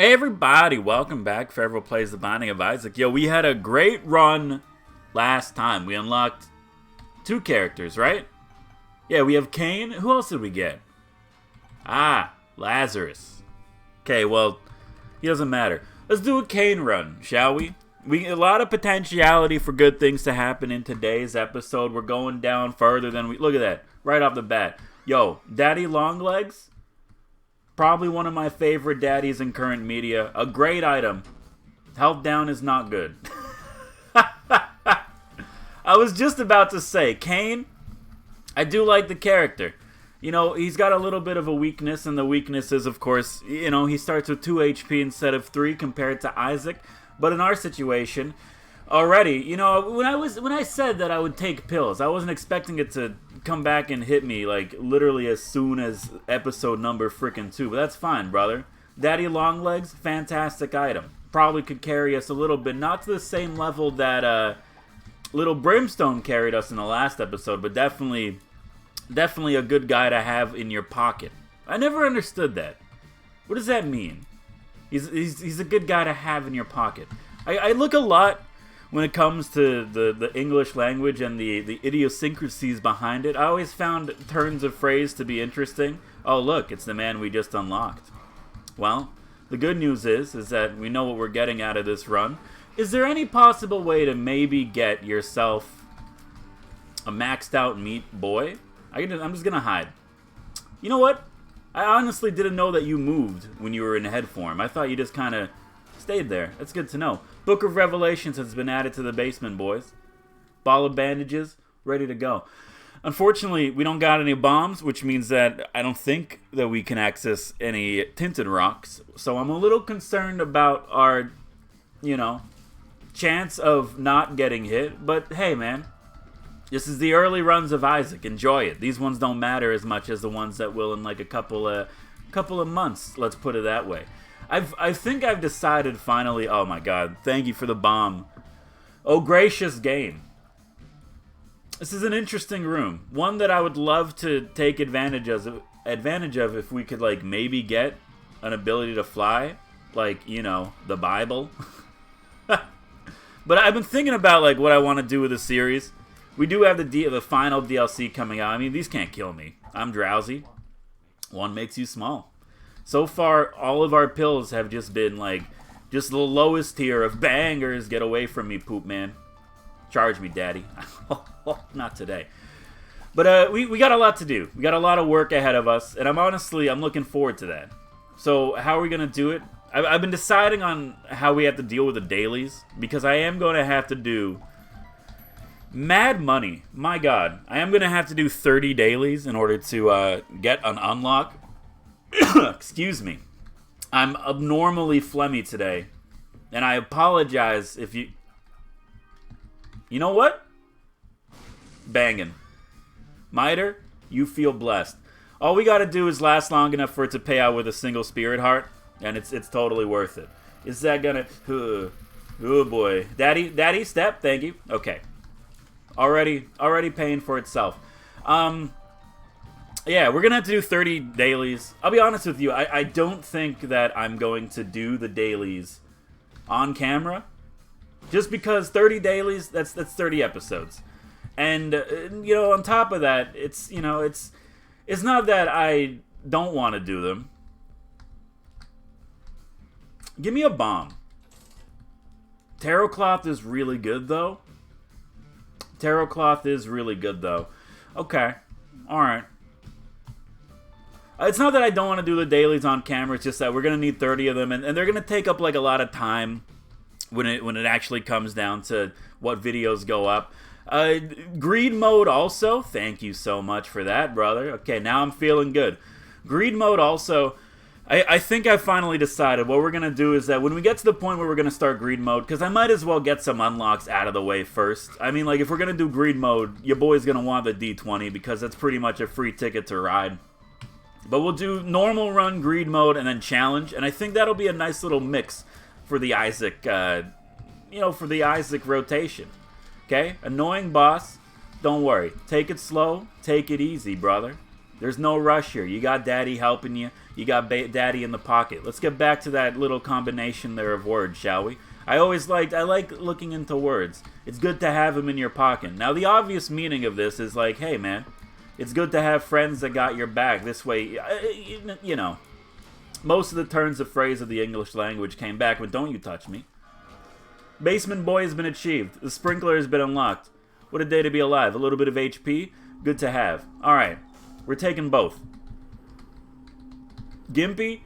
Hey everybody, welcome back. Favorable Plays The Binding of Isaac. Yo, we had a great run last time. We unlocked 2 characters, right? Yeah, we have Cain. Who else did we get? Lazarus. Okay, well, he doesn't matter. Let's do a Cain run, shall we? A lot of potentiality for good things to happen in today's episode. We're going down further than we... Look at that, right off the bat. Yo, Daddy Longlegs? Probably one of my favorite daddies in current media. A great item. Health down is not good. I was just about to say, Cain, I do like the character. You know, he's got a little bit of a weakness, and the weakness is, of course, you know, he starts with 2 HP instead of 3 compared to Isaac. But in our situation, already, you know, when I said that I would take pills, I wasn't expecting it to come back and hit me, like, literally as soon as episode number frickin' 2. But that's fine, brother. Daddy Longlegs, fantastic item. Probably could carry us a little bit, not to the same level that Little Brimstone carried us in the last episode, but definitely a good guy to have in your pocket. I never understood that. What does that mean? He's a good guy to have in your pocket. I look a lot when it comes to the English language and the idiosyncrasies behind it. I always found turns of phrase to be interesting. Oh, look, it's the man we just unlocked. Well, the good news is that we know what we're getting out of this run. Is there any possible way to maybe get yourself a maxed out meat boy? I'm just gonna hide. You know what? I honestly didn't know that you moved when you were in head form. I thought you just kind of stayed there. That's good to know. Book of Revelations has been added to the basement, boys. Ball of bandages, ready to go. Unfortunately, we don't got any bombs, which means that I don't think that we can access any tinted rocks. So I'm a little concerned about our, you know, chance of not getting hit. But hey, man, this is the early runs of Isaac. Enjoy it. These ones don't matter as much as the ones that will in like a couple of months. Let's put it that way. I think I've decided finally. Oh my God! Thank you for the bomb. Oh gracious game. This is an interesting room. One that I would love to take advantage of if we could like maybe get an ability to fly, like you know the Bible. But I've been thinking about like what I want to do with the series. We do have the final DLC coming out. I mean, these can't kill me. I'm drowsy. One makes you small. So far, all of our pills have just been, like, just the lowest tier of bangers. Get away from me, poop man. Charge me, daddy. Not today. But we got a lot to do. We got a lot of work ahead of us, and I'm looking forward to that. So how are we going to do it? I've been deciding on how we have to deal with the dailies, because I am going to have to do mad money. My God. I am going to have to do 30 dailies in order to get an unlock. Excuse me. I'm abnormally phlegmy today. And I apologize if you... You know what? Banging. Miter, you feel blessed. All we gotta do is last long enough for it to pay out with a single spirit heart. And it's totally worth it. Is that gonna... Oh boy. Daddy, step. Thank you. Okay. Already paying for itself. Yeah, we're going to have to do 30 dailies. I'll be honest with you, I don't think that I'm going to do the dailies on camera. Just because 30 dailies, that's 30 episodes. And, you know, on top of that, it's not that I don't want to do them. Give me a bomb. Tarot cloth is really good, though. Okay. Alright. It's not that I don't want to do the dailies on camera, it's just that we're going to need 30 of them, and they're going to take up like a lot of time when it actually comes down to what videos go up. Greed mode also, thank you so much for that, brother. Okay, now I'm feeling good. Greed mode also, I think I finally decided what we're going to do is that when we get to the point where we're going to start greed mode, because I might as well get some unlocks out of the way first. I mean, like, if we're going to do greed mode, your boy's going to want the D20, because that's pretty much a free ticket to ride. But we'll do normal run, greed mode, and then challenge, and I think that'll be a nice little mix for the Isaac, for the Isaac rotation. Okay? Annoying boss, don't worry. Take it slow, take it easy, brother. There's no rush here. You got daddy helping you. You got daddy in the pocket. Let's get back to that little combination there of words, shall we? I like looking into words. It's good to have them in your pocket. Now, the obvious meaning of this is like, hey, man, it's good to have friends that got your back. This way, you know, most of the turns of phrase of the English language came back with, don't you touch me. Basement boy has been achieved. The sprinkler has been unlocked. What a day to be alive. A little bit of HP, good to have. All right, we're taking both. Gimpy,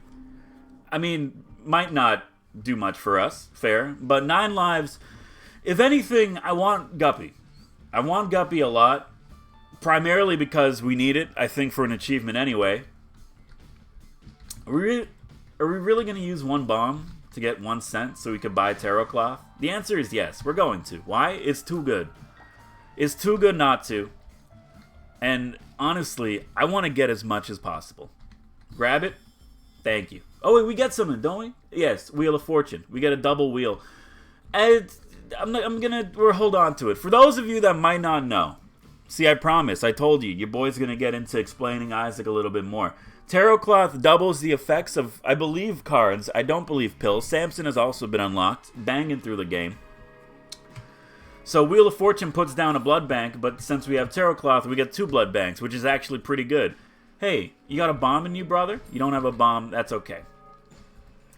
I mean, might not do much for us, fair, but 9 lives. If anything, I want Guppy. I want Guppy a lot, primarily because we need it, I think, for an achievement anyway. Are we really going to use 1 bomb to get 1 cent so we could buy tarot cloth? The answer is yes, we're going to. Why? It's too good. It's too good not to. And honestly, I want to get as much as possible. Grab it. Thank you. Oh, wait, we get something, don't we? Yes, Wheel of Fortune. We get a double wheel. And we'll hold on to it. For those of you that might not know, see, I promise, I told you, your boy's gonna get into explaining Isaac a little bit more. Tarot cloth doubles the effects of, I believe, cards. I don't believe pills. Samson has also been unlocked, banging through the game. So Wheel of Fortune puts down a blood bank, but since we have tarot cloth, we get 2 blood banks, which is actually pretty good. Hey, you got a bomb in you, brother? You don't have a bomb, that's okay.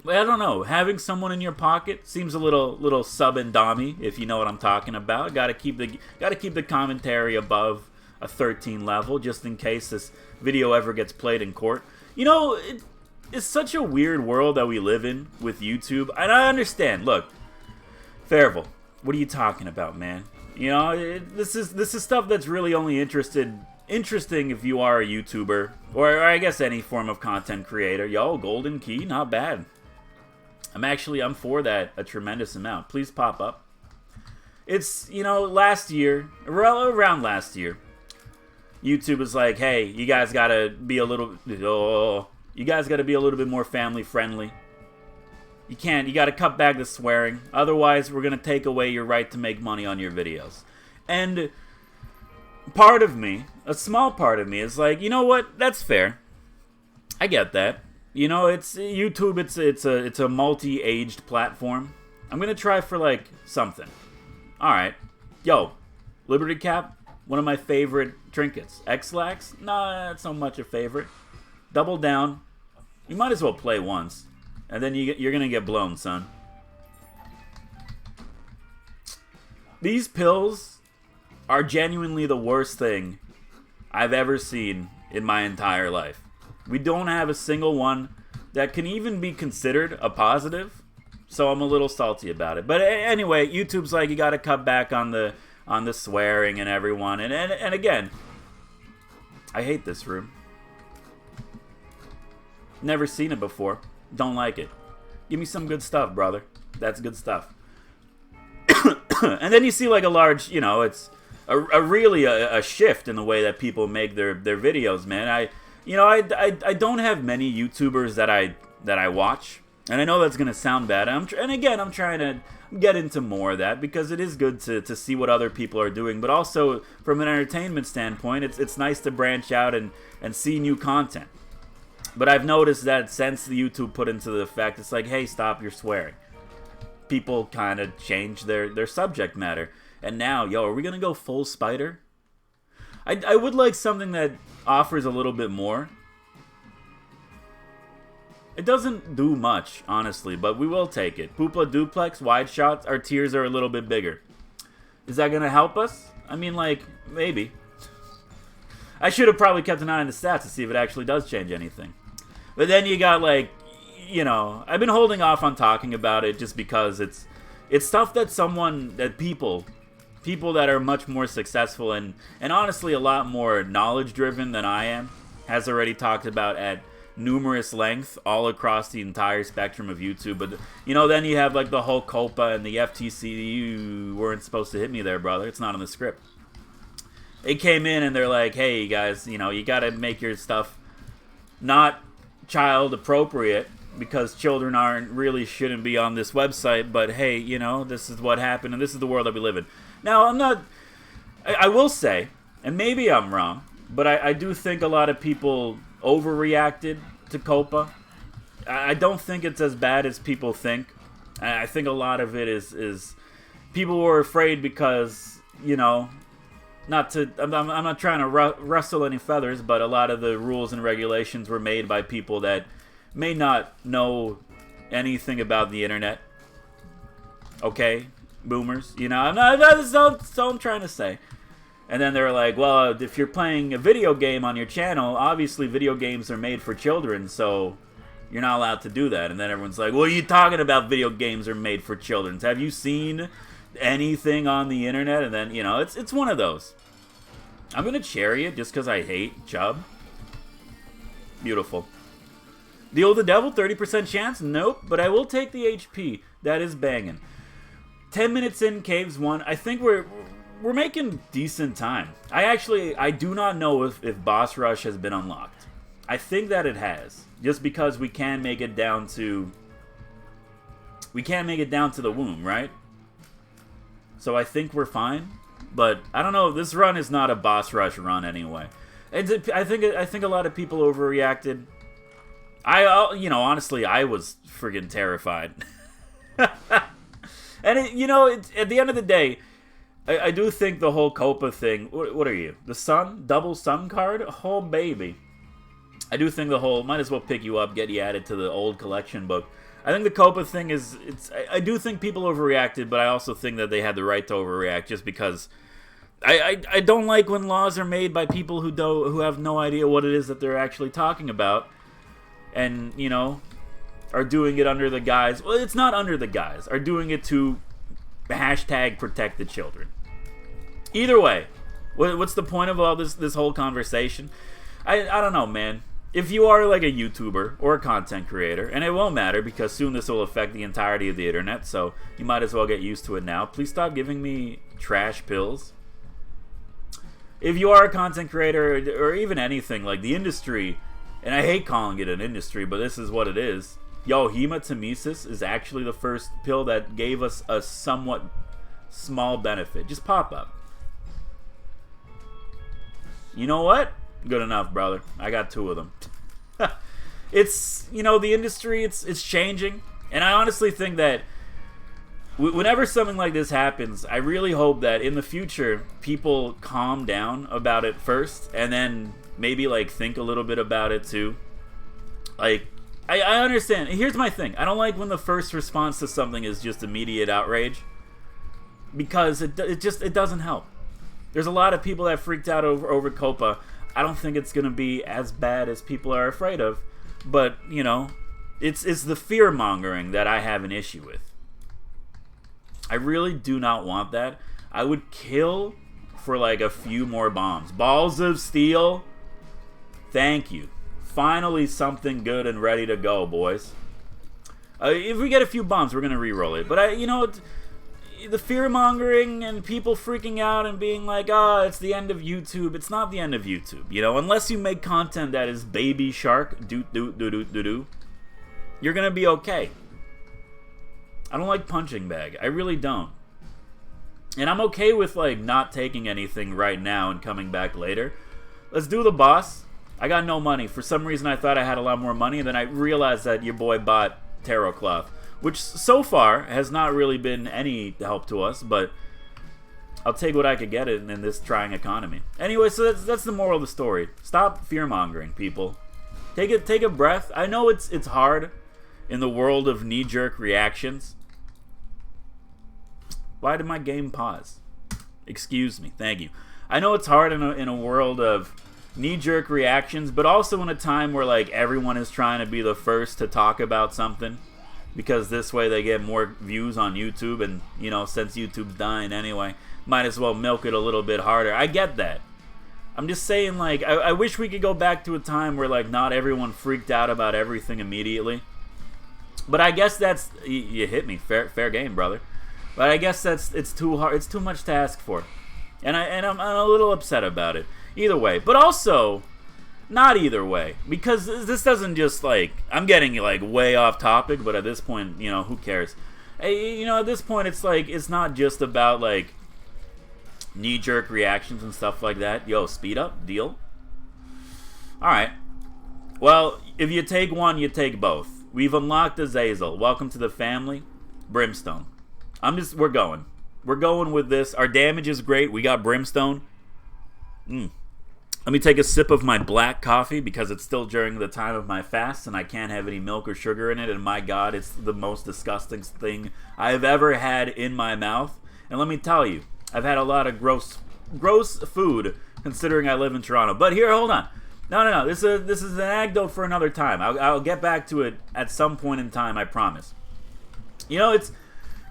But I don't know, having someone in your pocket seems a little sub and dommy, if you know what I'm talking about. Gotta keep the commentary above a 13 level, just in case this video ever gets played in court. You know, it's such a weird world that we live in with YouTube. And I understand, look, Fairville, what are you talking about, man? You know, this is stuff that's really only interesting if you are a YouTuber, or I guess any form of content creator. Yo, golden key, not bad. I'm for that a tremendous amount. Please pop up. It's, you know, last year, around last year, YouTube was like, hey, you guys gotta be a little bit more family friendly. You gotta cut back the swearing. Otherwise, we're gonna take away your right to make money on your videos. And part of me, a small part of me, is like, you know what? That's fair. I get that. You know, it's YouTube. It's a multi-aged platform. I'm gonna try for like something. All right, yo, Liberty Cap, one of my favorite trinkets. X-Lax, nah, not so much a favorite. Double down. You might as well play once, and then you're gonna get blown, son. These pills are genuinely the worst thing I've ever seen in my entire life. We don't have a single one that can even be considered a positive, so I'm a little salty about it. But anyway, YouTube's like, you gotta cut back on the swearing and everyone. And again, I hate this room. Never seen it before. Don't like it. Give me some good stuff, brother. That's good stuff. And then you see like a large, you know, it's really a shift in the way that people make their videos, man. I don't have many YouTubers that I watch, and I know that's gonna sound bad. I'm trying to get into more of that because it is good to see what other people are doing, but also from an entertainment standpoint, it's nice to branch out and see new content. But I've noticed that since the YouTube put into the effect, it's like, hey, stop your swearing. People kind of change their subject matter, and now, yo, are we gonna go full spider? I would like something that offers a little bit more. It doesn't do much, honestly, but we will take it. Poopla duplex, wide shots, our tiers are a little bit bigger. Is that going to help us? I mean, like, maybe. I should have probably kept an eye on the stats to see if it actually does change anything. But then you got, like, you know, I've been holding off on talking about it just because it's stuff that people that are much more successful and honestly a lot more knowledge-driven than I am has already talked about at numerous length all across the entire spectrum of YouTube. But, you know, then you have, like, the whole COPA and the FTC. You weren't supposed to hit me there, brother. It's not on the script. They came in and they're like, hey, guys, you know, you got to make your stuff not child-appropriate because children shouldn't be on this website, but, hey, you know, this is what happened and this is the world that we live in. Now, I will say, and maybe I'm wrong, But I do think a lot of people overreacted to Copa. I don't think it's as bad as people think. I think a lot of it is people were afraid because, you know, I'm not trying to rustle any feathers, but a lot of the rules and regulations were made by people that may not know anything about the internet. Okay, boomers, you know, that's all I'm trying to say. And then they're like, well, if you're playing a video game on your channel, obviously video games are made for children, so you're not allowed to do that. And then everyone's like, what are you talking about? Video games are made for children. Have you seen anything on the internet? And then, you know, it's one of those. I'm going to cherry it just because I hate Chubb. Beautiful. Deal with the devil, 30% chance? Nope, but I will take the HP. That is banging. 10 minutes in, Caves 1. I think we're making decent time. I do not know if Boss Rush has been unlocked. I think that it has. Just because we can make it down to the womb, right? So I think we're fine. But I don't know, this run is not a Boss Rush run anyway. I think a lot of people overreacted. You know, honestly, I was friggin' terrified. And at the end of the day, I do think the whole Copa thing. What are you? The sun? Double sun card? Oh, baby. I do think the whole might as well pick you up, get you added to the old collection book. I think the Copa thing is I do think people overreacted, but I also think that they had the right to overreact just because I don't like when laws are made by people who have no idea what it is that they're actually talking about, and you know, are doing it under the guise. Well, it's not under the guise. Are doing it to hashtag protect the children. Either way, what's the point of all this whole conversation? I don't know, man. If you are like a YouTuber or a content creator, and it won't matter because soon this will affect the entirety of the internet, so you might as well get used to it now. Please stop giving me trash pills. If you are a content creator or even anything like the industry, and I hate calling it an industry, but this is what it is. Yo, hematemesis is actually the first pill that gave us a somewhat small benefit. Just pop up. You know what? Good enough, brother. I got 2 of them. It's, you know, the industry, it's changing. And I honestly think that whenever something like this happens, I really hope that in the future, people calm down about it first. And then maybe, like, think a little bit about it, too. Like, I understand. Here's my thing. I don't like when the first response to something is just immediate outrage. Because it doesn't help. There's a lot of people that freaked out over Copa. I don't think it's going to be as bad as people are afraid of. But, you know, it's the fear-mongering that I have an issue with. I really do not want that. I would kill for, like, a few more bombs. Balls of steel. Thank you. Finally something good and ready to go, boys. If we get a few bombs, we're going to re-roll it. But, you know, the fear-mongering and people freaking out and being like, it's the end of YouTube. It's not the end of YouTube, you know? Unless you make content that is Baby Shark, do-do-do-do-do-do, you're going to be okay. I don't like Punching Bag. I really don't. And I'm okay with, like, not taking anything right now and coming back later. Let's do the boss. I got no money. For some reason, I thought I had a lot more money, and then I realized that your boy bought Tarot Cloth, which so far has not really been any help to us, but I'll take what I could get in this trying economy. Anyway, so that's the moral of the story. Stop fear-mongering, people. Take a breath. I know it's hard in the world of knee-jerk reactions. Why did my game pause? Excuse me. Thank you. I know it's hard in a world of knee-jerk reactions, but also in a time where, like, everyone is trying to be the first to talk about something. Because this way they get more views on YouTube, and, you know, since YouTube's dying anyway, might as well milk it a little bit harder. I get that. I'm just saying, like, I wish we could go back to a time where, like, not everyone freaked out about everything immediately. But I guess that's... You hit me. Fair game, brother. But I guess it's too hard. It's too much to ask for. And I'm a little upset about it. Either way. But also... Not either way, because this doesn't just, like, I'm getting, like, way off topic, but at this point, you know, who cares? You know, at this point, it's, like, it's not just about, like, knee-jerk reactions and stuff like that. Yo, speed up, deal. Alright. Well, if you take one, you take both. We've unlocked Azazel. Welcome to the family. Brimstone. We're going. We're going with this. Our damage is great. We got Brimstone. Let me take a sip of my black coffee because it's still during the time of my fast and I can't have any milk or sugar in it. And my God, it's the most disgusting thing I've ever had in my mouth. And let me tell you, I've had a lot of gross food considering I live in Toronto. But here, hold on. No. This is an anecdote for another time. I'll get back to it at some point in time, I promise. You know,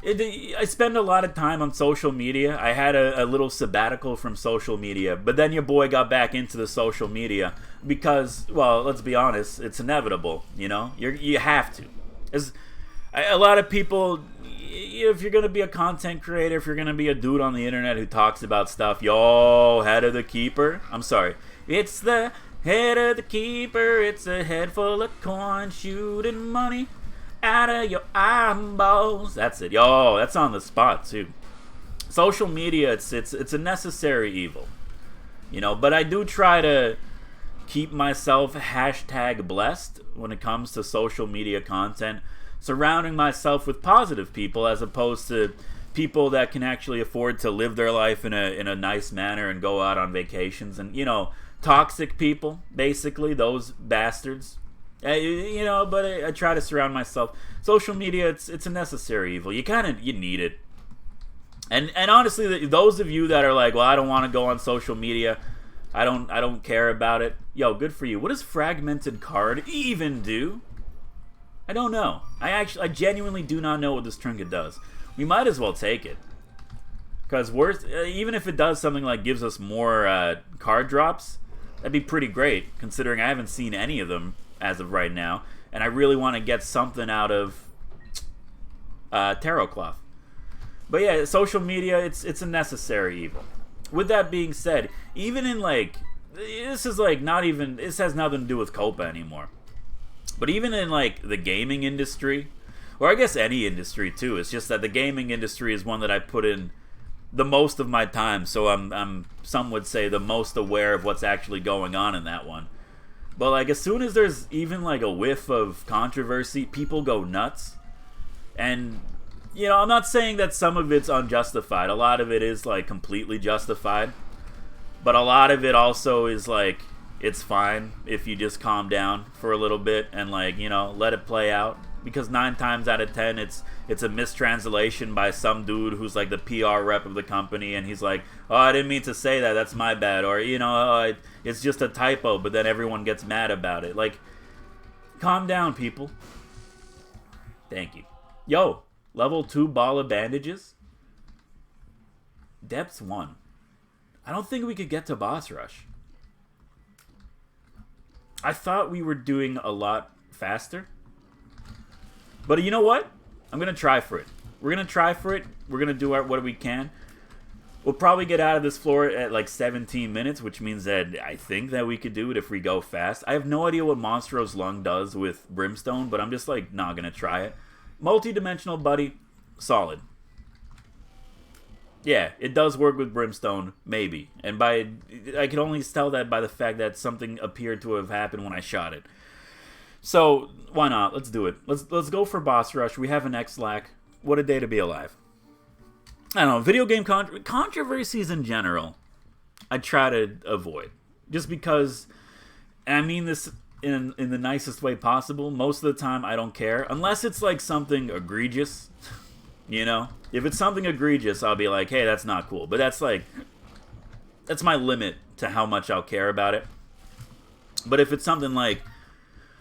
I spend a lot of time on social media. I had a little sabbatical from social media, but then your boy got back into the social media because, well, let's be honest, it's inevitable, you know? You have to. A lot of people, if you're going to be a content creator, if you're going to be a dude on the internet who talks about stuff, yo, head of the keeper. I'm sorry. It's the head of the keeper. It's a head full of coin shooting money out of your eyeballs. That's it. Yo, that's on the spot too. Social media, it's a necessary evil. You know, but I do try to keep myself #blessed when it comes to social media content, surrounding myself with positive people as opposed to people that can actually afford to live their life in a nice manner and go out on vacations. And, you know, toxic people, basically, those bastards. You know, but I try to surround myself. Social media, it's a necessary evil. You need it. And honestly, those of you that are like, well, I don't want to go on social media, I don't care about it. Yo, good for you. What does fragmented card even do? I don't know. I genuinely do not know what this trinket does. We might as well take it, because even if it does something like gives us more card drops, that'd be pretty great. Considering I haven't seen any of them as of right now, and I really want to get something out of tarot cloth. But yeah, social media, it's a necessary evil. With that being said, even in this has nothing to do with Copa anymore. But even in the gaming industry, or I guess any industry too, it's just that the gaming industry is one that I put in the most of my time, so I'm some would say the most aware of what's actually going on in that one. But as soon as there's even a whiff of controversy, people go nuts. And, you know, I'm not saying that some of it's unjustified. A lot of it is completely justified. But a lot of it also is it's fine if you just calm down for a little bit and you know, let it play out. Because 9 times out of 10, it's a mistranslation by some dude who's the PR rep of the company, and he's like, oh, I didn't mean to say that, that's my bad, or, you know, it's just a typo, but then everyone gets mad about it. Calm down, people. Thank you. Yo, level 2 ball of bandages. Depths 1. I don't think we could get to boss rush. I thought we were doing a lot faster. But you know what? I'm going to try for it. We're going to try for it. We're going to do what we can. We'll probably get out of this floor at 17 minutes, which means that I think that we could do it if we go fast. I have no idea what Monstro's Lung does with Brimstone, but I'm just not going to try it. Multi-dimensional buddy, solid. Yeah, it does work with Brimstone, maybe. And I can only tell that by the fact that something appeared to have happened when I shot it. So, why not? Let's do it. Let's go for boss rush. We have an X-Lack. What a day to be alive. I don't know, video game controversies in general, I try to avoid. Just because, and I mean this in the nicest way possible, most of the time I don't care. Unless it's something egregious, you know? If it's something egregious, I'll be like, hey, that's not cool. But that's my limit to how much I'll care about it. But if it's something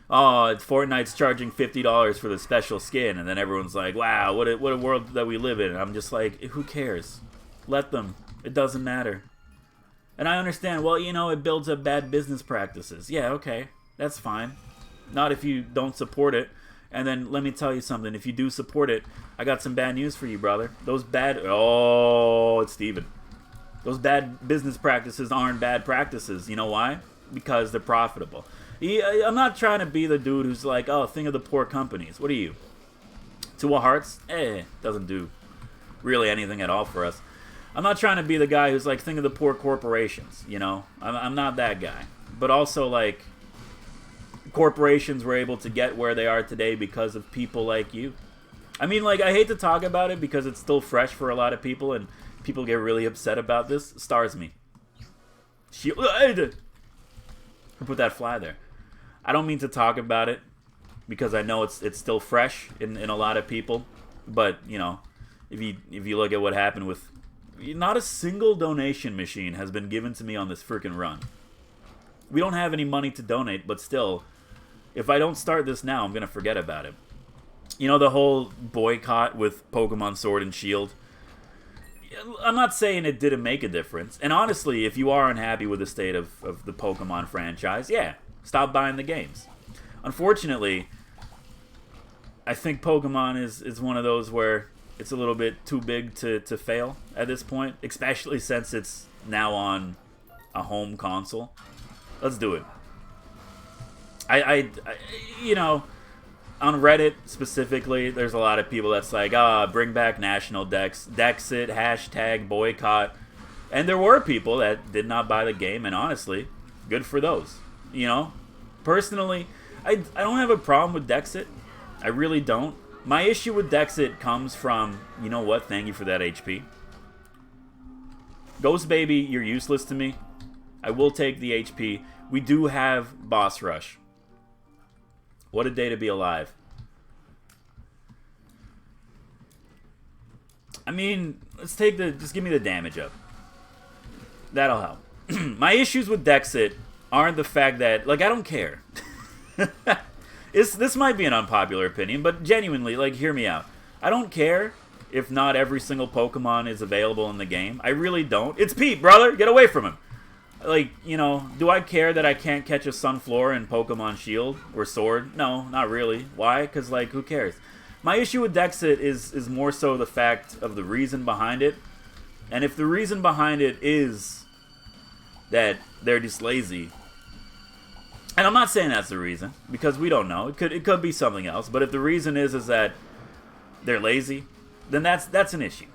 oh, Fortnite's charging $50 for the special skin, and then everyone's like, wow, what a world that we live in. And I'm just who cares? Let them. It doesn't matter. And I understand, well, you know, it builds up bad business practices. Yeah, okay, that's fine. Not if you don't support it. And then let me tell you something. If you do support it, I got some bad news for you, brother. It's Steven. Those bad business practices aren't bad practices. You know why? Because they're profitable. I'm not trying to be the dude who's oh, think of the poor companies. What are you? 2 of Hearts? Doesn't do really anything at all for us. I'm not trying to be the guy who's think of the poor corporations, you know? I'm not that guy. But also, corporations were able to get where they are today because of people like you. I mean, like, I hate to talk about it because it's still fresh for a lot of people, and people get really upset about this. Stars me. Who put that fly there? I don't mean to talk about it because I know it's still fresh in a lot of people. But, you know, if you look at what happened with... Not a single donation machine has been given to me on this freaking run. We don't have any money to donate, but still, if I don't start this now, I'm going to forget about it. You know, the whole boycott with Pokemon Sword and Shield? I'm not saying it didn't make a difference. And honestly, if you are unhappy with the state of the Pokemon franchise, yeah, stop buying the games. Unfortunately, I think Pokemon is one of those where it's a little bit too big to fail at this point, especially since it's now on a home console. Let's do it. I you know, on Reddit specifically, there's a lot of people that's like, bring back National Dex, Dexit, hashtag boycott. And there were people that did not buy the game, and honestly, good for those. You know? Personally, I don't have a problem with Dexit. I really don't. My issue with Dexit comes from, you know what, thank you for that HP. Ghost Baby, you're useless to me. I will take the HP. We do have Boss Rush. What a day to be alive. I mean, let's take just give me the damage up. That'll help. My issues with Dexit aren't the fact that, like, I don't care. This might be an unpopular opinion, but genuinely, like, hear me out. I don't care if not every single Pokemon is available in the game. I really don't. It's Pete, brother! Get away from him! Like, you know, do I care that I can't catch a Sunflora in Pokemon Shield or Sword? No, not really. Why? Because, like, who cares? My issue with Dexit is more so the fact of the reason behind it. And if the reason behind it is that they're just lazy, and I'm not saying that's the reason, because we don't know. It could be something else. But if the reason is that they're lazy, then that's an issue.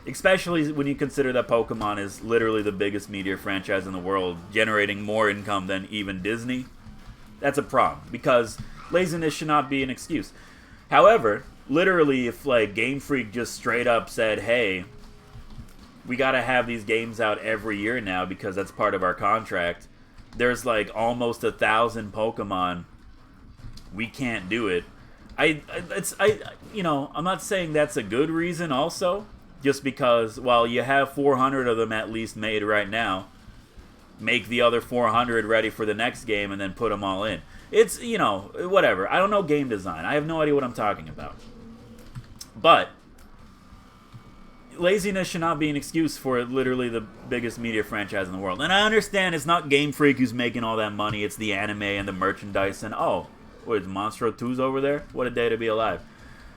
Especially when you consider that Pokemon is literally the biggest media franchise in the world, generating more income than even Disney. That's a problem, because laziness should not be an excuse. However, literally, if like Game Freak just straight up said, hey, we gotta have these games out every year now because that's part of our contract, there's like almost 1,000 Pokemon, we can't do it. You know, I'm not saying that's a good reason also, just because, while you have 400 of them at least made right now, make the other 400 ready for the next game and then put them all in. It's, you know, whatever. I don't know game design. I have no idea what I'm talking about. But laziness should not be an excuse for literally the biggest media franchise in the world. And I understand it's not Game Freak who's making all that money. It's the anime and the merchandise. And, oh, what is Monstro 2's over there? What a day to be alive.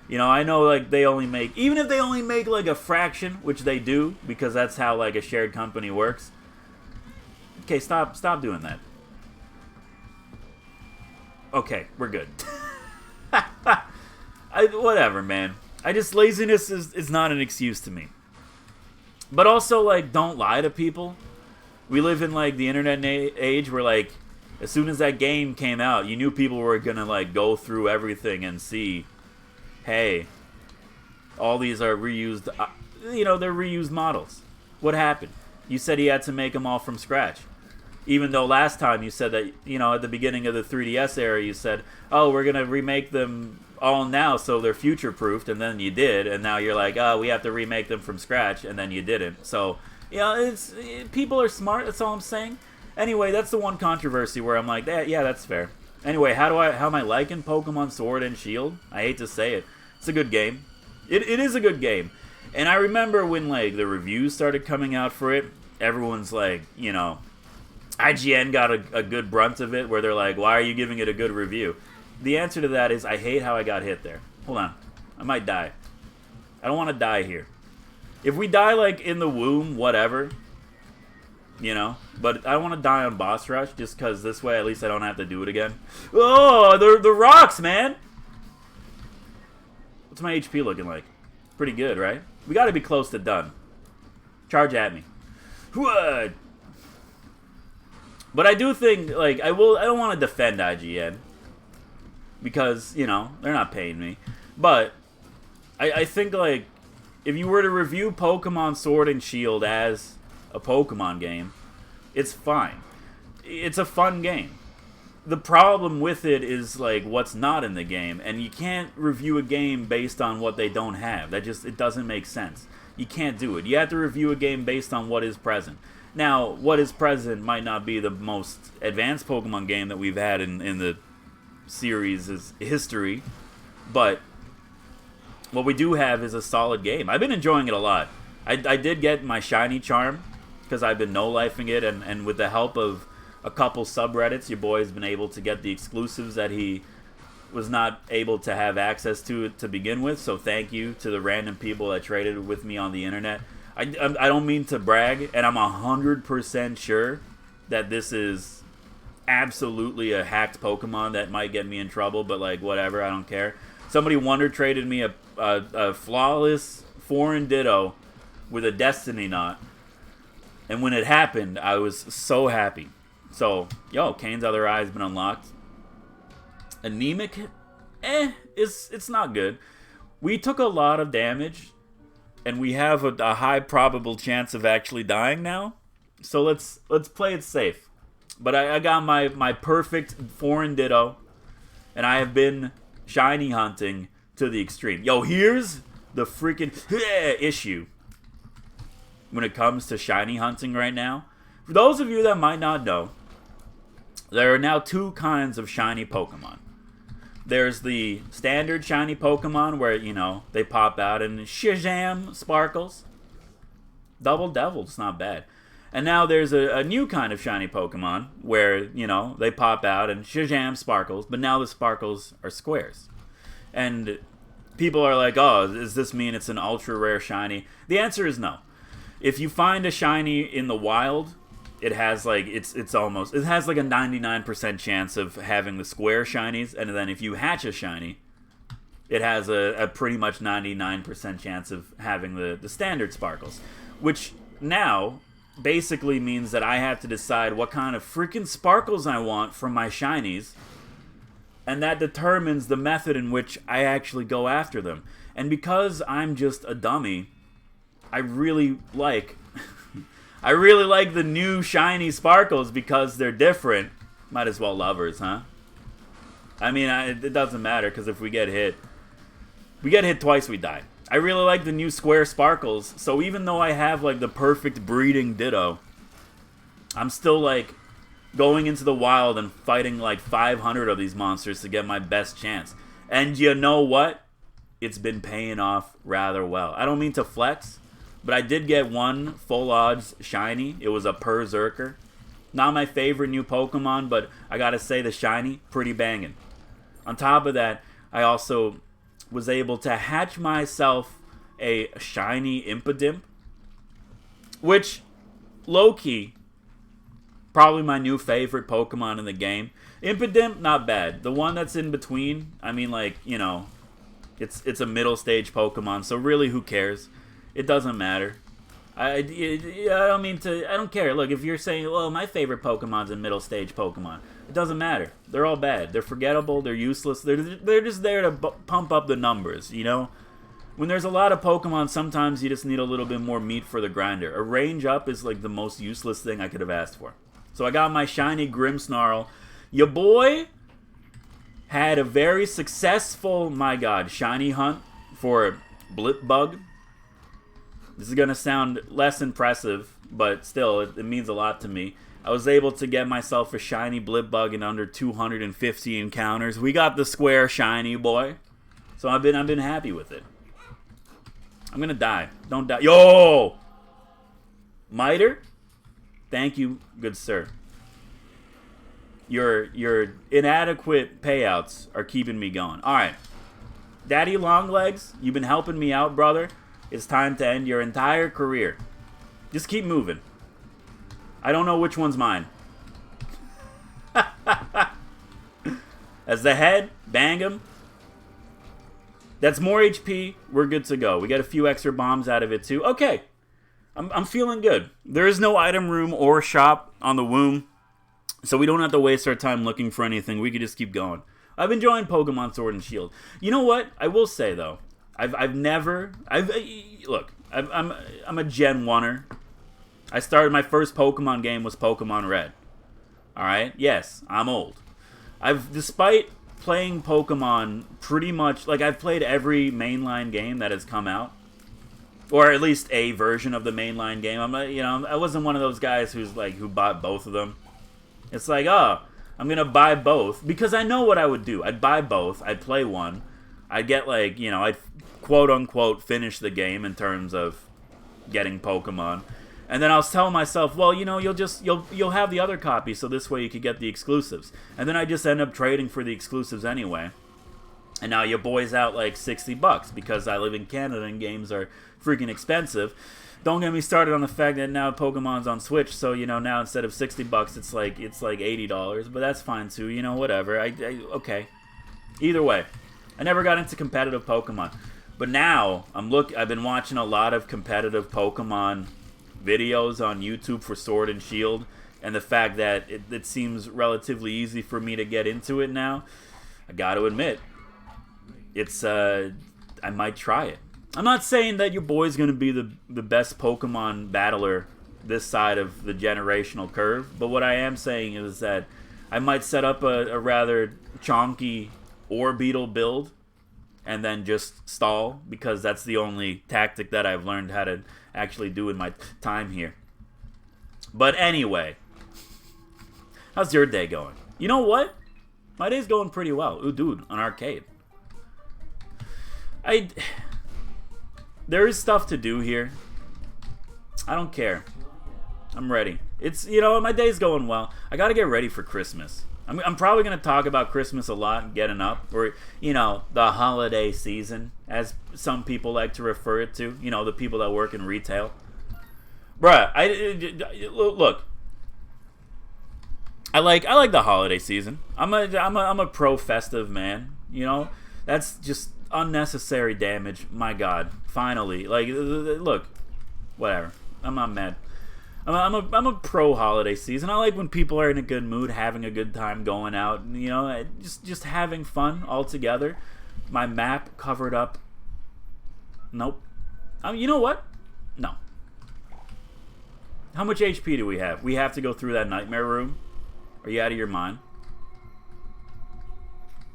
You know, I know, like, they only make... Even if they only make, like, a fraction, which they do, because that's how, like, a shared company works. Okay, stop doing that. Okay, we're good. Whatever, man. Laziness is not an excuse to me. But also, like, don't lie to people. We live in, like, the internet age where, like, as soon as that game came out, you knew people were gonna, like, go through everything and see... Hey, all these are reused, you know, they're reused models. What happened? You said he had to make them all from scratch. Even though last time you said that, you know, at the beginning of the 3DS era, you said, oh, we're going to remake them all now so they're future-proofed, and then you did, and now you're like, oh, we have to remake them from scratch, and then you didn't. So, you know, people are smart, that's all I'm saying. Anyway, that's the one controversy where I'm like, yeah, that's fair. Anyway, how am I liking Pokemon Sword and Shield? I hate to say it. It's a good game. It is a good game. And I remember when, like, the reviews started coming out for it, everyone's like, you know, IGN got a good brunt of it, where they're like, why are you giving it a good review? The answer to that is, I hate how I got hit there. Hold on. I might die. I don't want to die here. If we die, like, in the womb, whatever... You know, but I don't want to die on Boss Rush just because this way at least I don't have to do it again. Oh, the rocks, man! What's my HP looking like? Pretty good, right? We got to be close to done. Charge at me. But I do think, like, I don't want to defend IGN. because, you know, they're not paying me. But I think, like, if you were to review Pokemon Sword and Shield as a Pokemon game, it's fine. It's a fun game. The problem with it is, like, what's not in the game, and you can't review a game based on what they don't have. It doesn't make sense. You can't do it. You have to review a game based on what is present. Now, what is present might not be the most advanced Pokemon game that we've had in the series' history, but what we do have is a solid game. I've been enjoying it a lot. I did get my shiny charm, because I've been no-lifing it, and with the help of a couple subreddits, your boy has been able to get the exclusives that he was not able to have access to begin with, so thank you to the random people that traded with me on the internet. I don't mean to brag, and I'm 100% sure that this is absolutely a hacked Pokemon that might get me in trouble, but, like, whatever, I don't care. Somebody wonder traded me a flawless foreign Ditto with a Destiny Knot, and when it happened, I was so happy. So, yo, Kane's Other Eye has been unlocked. Anemic? It's not good. We took a lot of damage, and we have a high probable chance of actually dying now. So let's play it safe. But I got my perfect foreign Ditto, and I have been shiny hunting to the extreme. Yo, here's the freaking issue when it comes to shiny hunting right now. For those of you that might not know, there are now two kinds of shiny Pokemon. There's the standard shiny Pokemon where, you know, they pop out and shazam sparkles. Double Devil's not bad. And now there's a new kind of shiny Pokemon where, you know, they pop out and shazam sparkles, but now the sparkles are squares. And people are like, oh, does this mean it's an ultra rare shiny? The answer is no. If you find a shiny in the wild, it has like it has like a 99% chance of having the square shinies, and then if you hatch a shiny, it has a pretty much 99% chance of having the standard sparkles, which now basically means that I have to decide what kind of freaking sparkles I want from my shinies, and that determines the method in which I actually go after them. And because I'm just a dummy, I really like the new shiny sparkles because they're different. Might as well lovers, huh? I mean, it doesn't matter, because if we get hit twice, we die. I really like the new square sparkles, so even though I have, like, the perfect breeding Ditto, I'm still, like, going into the wild and fighting, like, 500 of these monsters to get my best chance. And you know what? It's been paying off rather well. I don't mean to flex, but I did get one full odds shiny. It was a Berserker. Not my favorite new Pokemon, but I gotta say the shiny, pretty banging. On top of that, I also was able to hatch myself a shiny Impidimp, which, low-key, probably my new favorite Pokemon in the game. Impidimp, not bad. The one that's in between, I mean, like, you know, it's a middle stage Pokemon, so really, who cares? It doesn't matter. I don't care. Look, if you're saying, well, my favorite Pokemon's a middle stage Pokemon, it doesn't matter. They're all bad. They're forgettable. They're useless. They're just there to pump up the numbers, you know? When there's a lot of Pokemon, sometimes you just need a little bit more meat for the grinder. A range up is like the most useless thing I could have asked for. So I got my shiny Grimmsnarl. Your boy had a very successful, my god, shiny hunt for Blipbug. This is going to sound less impressive, but still, it means a lot to me. I was able to get myself a shiny Blipbug in under 250 encounters. We got the square shiny, boy. So I've been happy with it. I'm going to die. Don't die. Yo! Miter? Thank you, good sir. Your inadequate payouts are keeping me going. Alright. Daddy Longlegs, you've been helping me out, brother. It's time to end your entire career. Just keep moving. I don't know which one's mine. As the head, bang him. That's more HP. We're good to go. We got a few extra bombs out of it too. Okay. I'm feeling good. There is no item room or shop on the womb, so we don't have to waste our time looking for anything. We can just keep going. I've enjoyed Pokemon Sword and Shield. You know what? I will say though, I'm a Gen 1er. I started my first Pokemon game was Pokemon Red. All right, yes, I'm old. Despite playing Pokemon pretty much, like I've played every mainline game that has come out, or at least a version of the mainline game. I wasn't one of those guys who bought both of them. It's like, oh, I'm gonna buy both because I know what I would do. I'd buy both. I'd play one. I'd get I'd quote unquote finish the game in terms of getting Pokemon. And then I'll tell myself, well, you'll have the other copy, so this way you could get the exclusives. And then I just end up trading for the exclusives anyway. And now your boy's out like $60 because I live in Canada and games are freaking expensive. Don't get me started on the fact that now Pokemon's on Switch, so now instead of $60, it's like $80. But that's fine too. Whatever. Okay. Either way, I never got into competitive Pokemon, but now I've been watching a lot of competitive Pokemon videos on YouTube for Sword and Shield, and the fact that it seems relatively easy for me to get into it now, I got to admit, I might try it. I'm not saying that your boy's going to be the best Pokemon battler this side of the generational curve, but what I am saying is that I might set up a rather chonky Orbeetle build and then just stall, because that's the only tactic that I've learned how to actually do in my time here. But anyway, how's your day going? You know what? My day's going pretty well. Ooh, dude, an arcade. There is stuff to do here. I don't care. I'm ready. My day's going well. I gotta get ready for Christmas. I'm probably going to talk about Christmas a lot and getting up, or, the holiday season, as some people like to refer it to, the people that work in retail. Bruh, look, I like the holiday season. I'm a pro-festive man, that's just unnecessary damage. My God, finally, look, whatever, I'm not mad. I'm a pro holiday season. I like when people are in a good mood, having a good time, going out, just having fun all together. My map covered up. Nope. You know what? No. How much HP do we have? We have to go through that nightmare room? Are you out of your mind?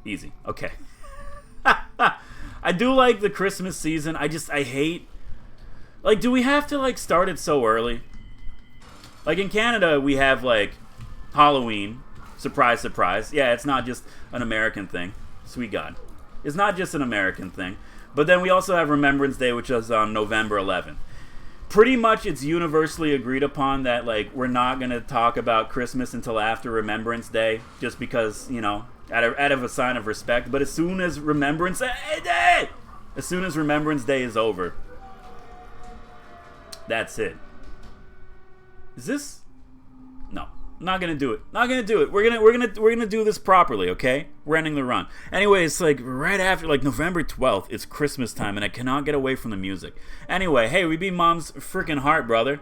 Easy. Okay. I do like the Christmas season. I hate... do we have to, start it so early? In Canada, we have, Halloween. Surprise, surprise. Yeah, it's not just an American thing. Sweet God. It's not just an American thing. But then we also have Remembrance Day, which is on November 11th. Pretty much it's universally agreed upon that, we're not going to talk about Christmas until after Remembrance Day, just because, out of a sign of respect. But as soon as Remembrance Day is over, that's it. Is this? No, I'm not gonna do it. Not gonna do it. We're gonna do this properly, okay? We're ending the run. Anyway, it's right after November 12th. It's Christmas time, and I cannot get away from the music. Anyway, hey, we beat Mom's freaking heart, brother.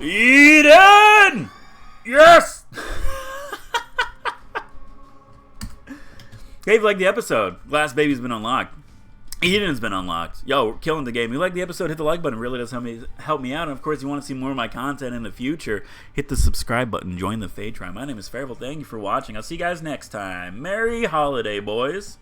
Eden! Yes! Hey, if you like the episode, Last Baby's been unlocked. Eden's been unlocked. Yo, we're killing the game. If you like the episode, hit the like button. It really does help me out. And of course, if you want to see more of my content in the future, hit the subscribe button. Join the Fade Tribe. My name is Fairville. Thank you for watching. I'll see you guys next time. Merry holiday, boys.